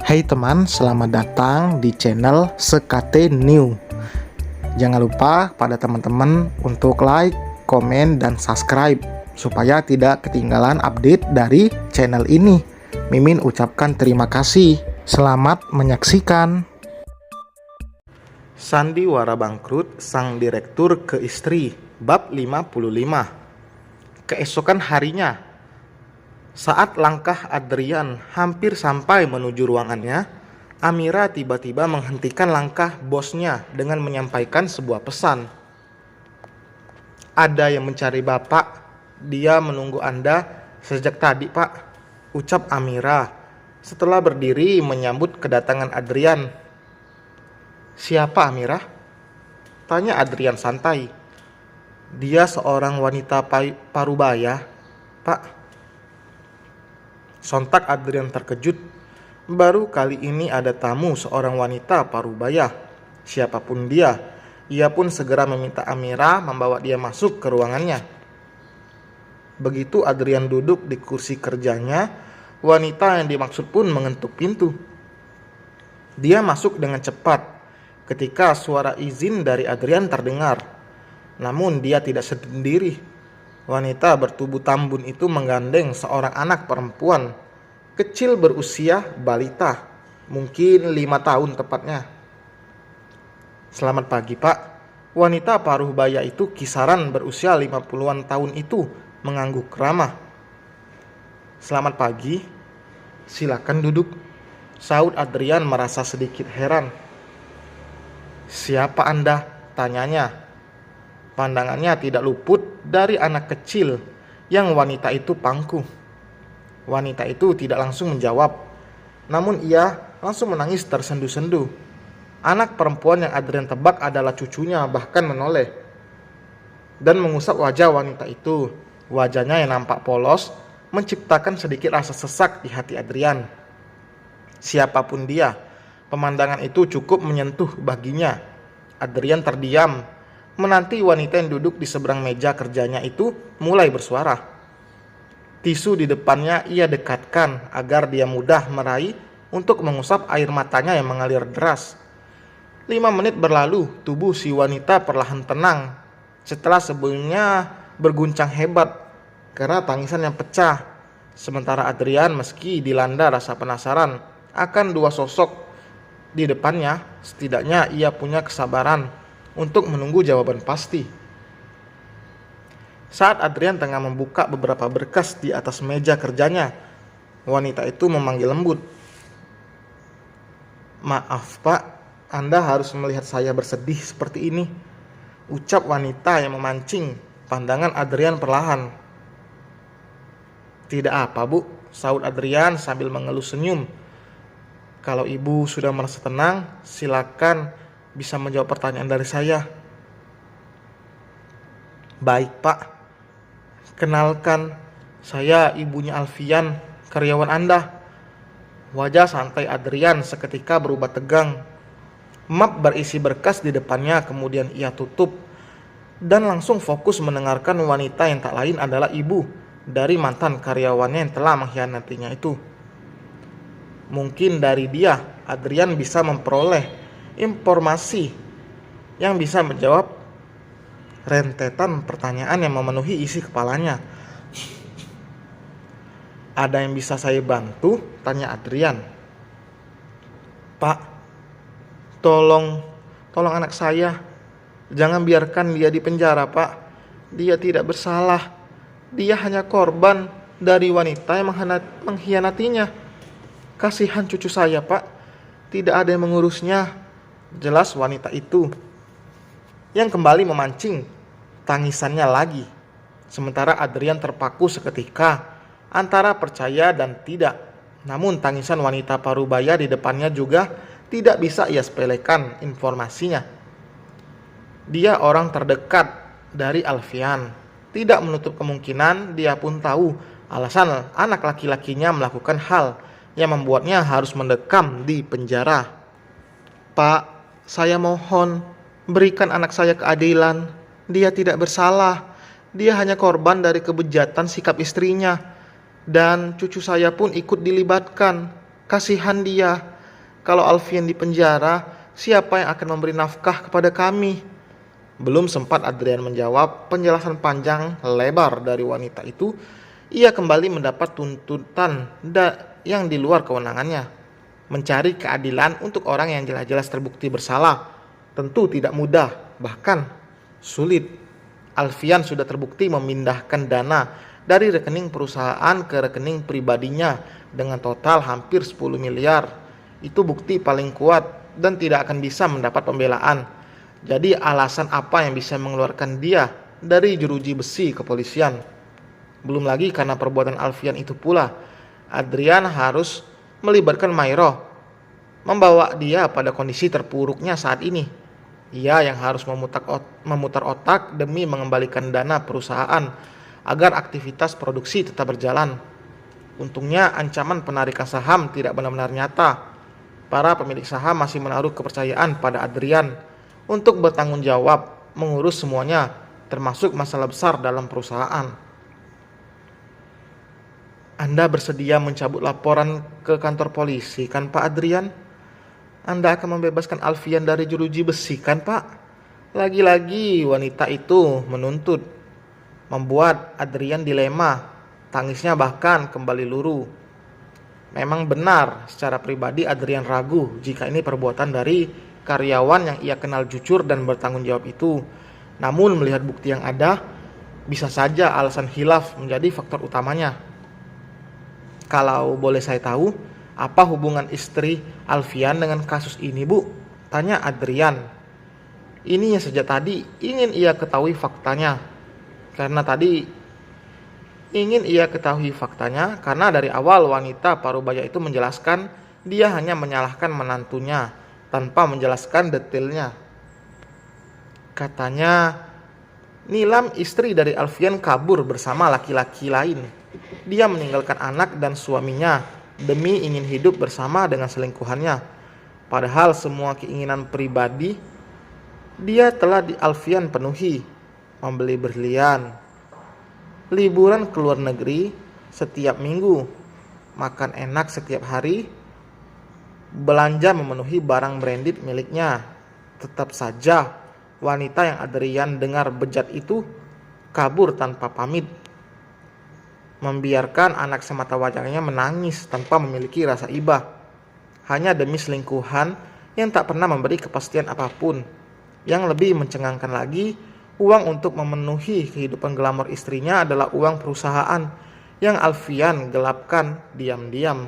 Hai teman, selamat datang di channel Sekate New. Jangan lupa pada teman-teman untuk like, komen, dan subscribe supaya tidak ketinggalan update dari channel ini. Mimin ucapkan terima kasih. Selamat menyaksikan. Sandiwara bangkrut sang direktur ke istri, bab 55. Keesokan harinya, saat langkah Adrian hampir sampai menuju ruangannya, Amira tiba-tiba menghentikan langkah bosnya dengan menyampaikan sebuah pesan. "Ada yang mencari Bapak. Dia menunggu Anda sejak tadi, Pak," ucap Amira setelah berdiri menyambut kedatangan Adrian. "Siapa Amira?" tanya Adrian santai. "Dia seorang wanita parubaya, Pak." Sontak Adrian terkejut. Baru kali ini ada tamu seorang wanita parubaya. Siapapun dia, ia pun segera meminta Amira membawa dia masuk ke ruangannya. Begitu Adrian duduk di kursi kerjanya, wanita yang dimaksud pun mengetuk pintu. Dia masuk dengan cepat ketika suara izin dari Adrian terdengar. Namun dia tidak sendiri. Wanita bertubuh tambun itu menggandeng seorang anak perempuan kecil berusia balita, mungkin 5 tahun tepatnya. "Selamat pagi, Pak." Wanita parubaya itu kisaran berusia 50-an tahun itu mengangguk ramah. "Selamat pagi, silakan duduk," saud Adrian merasa sedikit heran. "Siapa Anda?" tanyanya. Pandangannya tidak luput dari anak kecil yang wanita itu pangku. Wanita itu tidak langsung menjawab, namun ia langsung menangis tersendu-sendu. Anak perempuan yang Adrian tebak adalah cucunya bahkan menoleh dan mengusap wajah wanita itu. Wajahnya yang nampak polos menciptakan sedikit rasa sesak di hati Adrian. Siapapun dia, pemandangan itu cukup menyentuh baginya. Adrian terdiam menanti wanita yang duduk di seberang meja kerjanya itu mulai bersuara. Tisu di depannya ia dekatkan agar dia mudah meraih untuk mengusap air matanya yang mengalir deras. 5 menit berlalu, tubuh si wanita perlahan tenang setelah sebelumnya berguncang hebat karena tangisan yang pecah. Sementara Adrian meski dilanda rasa penasaran akan dua sosok di depannya, setidaknya ia punya kesabaran untuk menunggu jawaban pasti. Saat Adrian tengah membuka beberapa berkas di atas meja kerjanya, wanita itu memanggil lembut. "Maaf, Pak, Anda harus melihat saya bersedih seperti ini," ucap wanita yang memancing pandangan Adrian perlahan. "Tidak apa, Bu," saud Adrian sambil mengelus senyum. "Kalau Ibu sudah merasa tenang, silakan bisa menjawab pertanyaan dari saya." "Baik, Pak. Kenalkan, saya ibunya Alfian, karyawan Anda." Wajah santai Adrian seketika berubah tegang. Map berisi berkas di depannya kemudian ia tutup dan langsung fokus mendengarkan wanita yang tak lain adalah ibu dari mantan karyawannya yang telah mengkhianatinya itu. Mungkin dari dia, Adrian bisa memperoleh informasi yang bisa menjawab rentetan pertanyaan yang memenuhi isi kepalanya. "Ada yang bisa saya bantu?" tanya Adrian. "Pak, tolong anak saya. Jangan biarkan dia di penjara, Pak. Dia tidak bersalah. Dia hanya korban dari wanita yang mengkhianatinya. Kasihan cucu saya, Pak. Tidak ada yang mengurusnya," jelas wanita itu yang kembali memancing tangisannya lagi. Sementara Adrian terpaku seketika antara percaya dan tidak. Namun tangisan wanita parubaya di depannya juga tidak bisa ia sepelekan informasinya. Dia orang terdekat dari Alfian. Tidak menutup kemungkinan dia pun tahu alasan anak laki-lakinya melakukan hal yang membuatnya harus mendekam di penjara. "Pak, saya mohon, berikan anak saya keadilan. Dia tidak bersalah. Dia hanya korban dari kebejatan sikap istrinya. Dan cucu saya pun ikut dilibatkan. Kasihan dia. Kalau Alfian di penjara, siapa yang akan memberi nafkah kepada kami? Belum sempat Adrian menjawab penjelasan panjang lebar dari wanita itu, ia kembali mendapat tuntutan yang di luar kewenangannya. Mencari keadilan untuk orang yang jelas-jelas terbukti bersalah tentu tidak mudah, bahkan sulit. Alfian sudah terbukti memindahkan dana dari rekening perusahaan ke rekening pribadinya dengan total hampir 10 miliar. Itu bukti paling kuat dan tidak akan bisa mendapat pembelaan. Jadi alasan apa yang bisa mengeluarkan dia dari jeruji besi kepolisian? Belum lagi karena perbuatan Alfian itu pula, Adrian harus melibatkan Mairo, membawa dia pada kondisi terpuruknya saat ini. Ia yang harus memutar otak demi mengembalikan dana perusahaan agar aktivitas produksi tetap berjalan. Untungnya ancaman penarikan saham tidak benar-benar nyata. Para pemilik saham masih menaruh kepercayaan pada Adrian untuk bertanggung jawab mengurus semuanya, termasuk masalah besar dalam perusahaan. Anda bersedia mencabut laporan ke kantor polisi kan Pak Adrian? Anda akan membebaskan Alfian dari jeruji besi kan Pak? Lagi-lagi wanita itu menuntut, membuat Adrian dilema, tangisnya bahkan kembali luruh. Memang benar, secara pribadi Adrian ragu jika ini perbuatan dari karyawan yang ia kenal jujur dan bertanggung jawab itu. Namun melihat bukti yang ada, bisa saja alasan khilaf menjadi faktor utamanya. Kalau boleh saya tahu, apa hubungan istri Alfian dengan kasus ini, Bu? Tanya Adrian. Ini yang sejak tadi ingin ia ketahui faktanya. Karena dari awal wanita parubaya itu menjelaskan dia hanya menyalahkan menantunya tanpa menjelaskan detailnya. Katanya, Nilam istri dari Alfian kabur bersama laki-laki lain. Dia meninggalkan anak dan suaminya demi ingin hidup bersama dengan selingkuhannya. Padahal semua keinginan pribadi dia telah di Alfian penuhi. Membeli berlian, liburan ke luar negeri setiap minggu, makan enak setiap hari, belanja memenuhi barang branded miliknya. Tetap saja wanita yang Adrian dengar bejat itu kabur tanpa pamit, membiarkan anak semata wajahnya menangis tanpa memiliki rasa iba, hanya demi selingkuhan yang tak pernah memberi kepastian apapun. Yang lebih mencengangkan lagi, uang untuk memenuhi kehidupan glamor istrinya adalah uang perusahaan yang Alfian gelapkan diam-diam.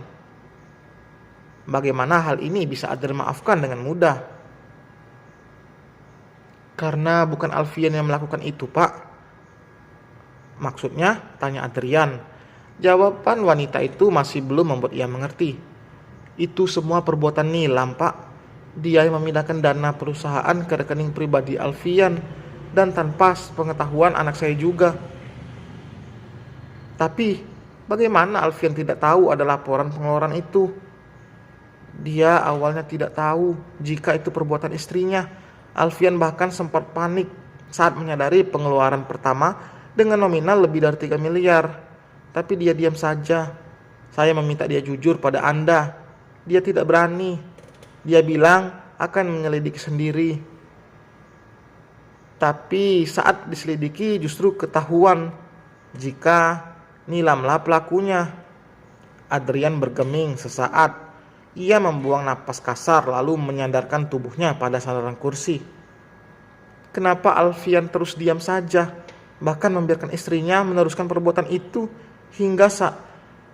Bagaimana hal ini bisa Adrian maafkan dengan mudah? Karena bukan Alfian yang melakukan itu, Pak. Maksudnya, tanya Adrian. Jawaban wanita itu masih belum membuat ia mengerti. Itu semua perbuatan Nilam, Pak. Dia yang memindahkan dana perusahaan ke rekening pribadi Alfian dan tanpa pengetahuan anak saya juga. Tapi, bagaimana Alfian tidak tahu ada laporan pengeluaran itu? Dia awalnya tidak tahu jika itu perbuatan istrinya. Alfian bahkan sempat panik saat menyadari pengeluaran pertama dengan nominal lebih dari 3 miliar. Tapi dia diam saja. Saya meminta dia jujur pada Anda. Dia tidak berani. Dia bilang akan menyelidiki sendiri. Tapi saat diselidiki justru ketahuan jika Nilamlah pelakunya. Adrian bergeming sesaat. Ia membuang napas kasar lalu menyandarkan tubuhnya pada sandaran kursi. Kenapa Alfian terus diam saja, bahkan membiarkan istrinya meneruskan perbuatan itu hingga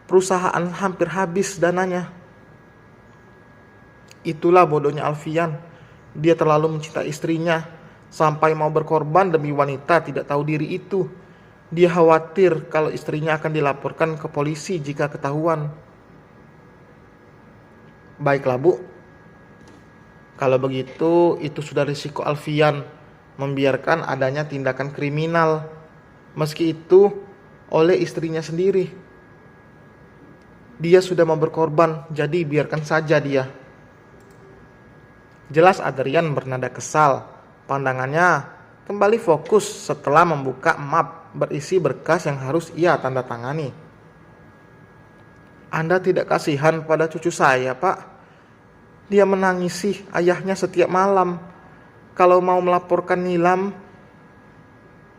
perusahaan hampir habis dananya? Itulah bodohnya Alfian. Dia terlalu mencintai istrinya sampai mau berkorban demi wanita tidak tahu diri itu. Dia khawatir kalau istrinya akan dilaporkan ke polisi jika ketahuan. Baiklah, Bu. Kalau begitu, itu sudah risiko Alfian membiarkan adanya tindakan kriminal, meski itu oleh istrinya sendiri. Dia sudah mau berkorban, jadi biarkan saja dia. Jelas Adrian bernada kesal. Pandangannya kembali fokus setelah membuka map berisi berkas yang harus ia tanda tangani. Anda tidak kasihan pada cucu saya, Pak? Dia menangisi ayahnya setiap malam. Kalau mau melaporkan Nilam,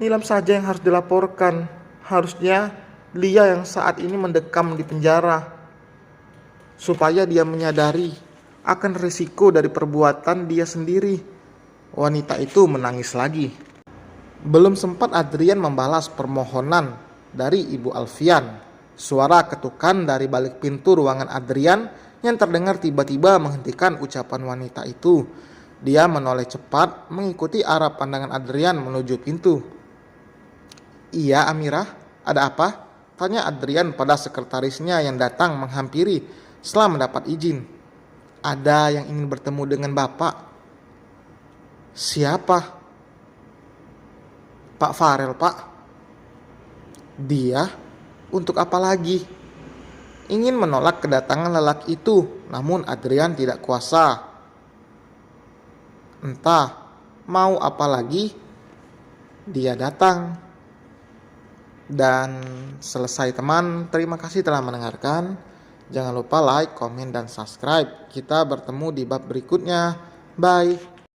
Nilam saja yang harus dilaporkan. Harusnya Lia yang saat ini mendekam di penjara, supaya dia menyadari akan risiko dari perbuatan dia sendiri. Wanita itu menangis lagi. Belum sempat Adrian membalas permohonan dari Ibu Alfian, suara ketukan dari balik pintu ruangan Adrian yang terdengar tiba-tiba menghentikan ucapan wanita itu. Dia menoleh cepat mengikuti arah pandangan Adrian menuju pintu. "Iya, Amirah, ada apa?" tanya Adrian pada sekretarisnya yang datang menghampiri setelah mendapat izin. "Ada yang ingin bertemu dengan Bapak." "Siapa?" "Pak Farel, Pak." "Dia? Untuk apa lagi?" Ingin menolak kedatangan lelaki itu, namun Adrian tidak kuasa. Entah mau apa lagi, dia datang. Dan selesai teman, terima kasih telah mendengarkan. Jangan lupa like, komen, dan subscribe. Kita bertemu di bab berikutnya. Bye.